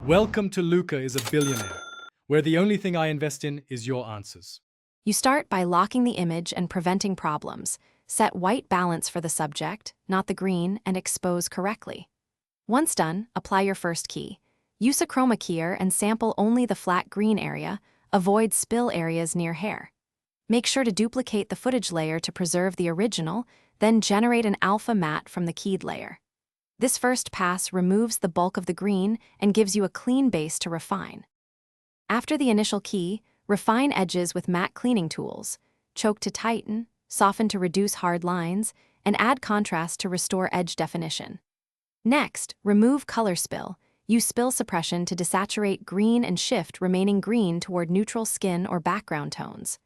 Welcome to Luca is a Billionaire, where the only thing I invest in is your answers. You start by locking the image and preventing problems. Set white balance for the subject, not the green, and expose correctly. Once done, apply your first key. Use a chroma keyer and sample only the flat green area. Avoid spill areas near hair. Make sure to duplicate the footage layer to preserve the original, then generate an alpha matte from the keyed layer. This first pass removes the bulk of the green and gives you a clean base to refine. After the initial key, refine edges with matte cleaning tools. Choke to tighten, soften to reduce hard lines, and add contrast to restore edge definition. Next, remove color spill. Use spill suppression to desaturate green and shift remaining green toward neutral skin or background tones.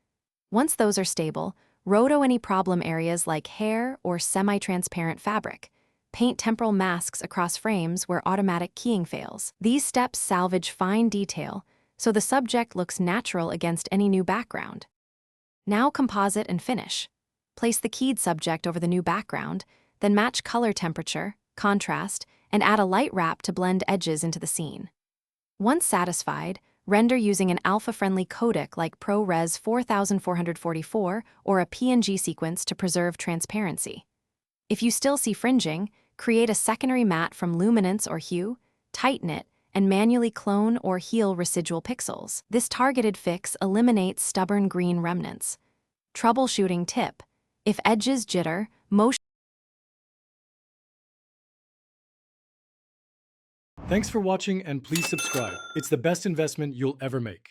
Once those are stable, roto any problem areas like hair or semi-transparent fabric. Paint temporal masks across frames where automatic keying fails. These steps salvage fine detail, so the subject looks natural against any new background. Now composite and finish. Place the keyed subject over the new background, then match color temperature, contrast, and add a light wrap to blend edges into the scene. Once satisfied, render using an alpha-friendly codec like ProRes 4444 or a PNG sequence to preserve transparency. If you still see fringing, create a secondary matte from luminance or hue, tighten it, and manually clone or heal residual pixels. This targeted fix eliminates stubborn green remnants. Troubleshooting tip: if edges jitter, motion. Thanks for watching and please subscribe. It's the best investment you'll ever make.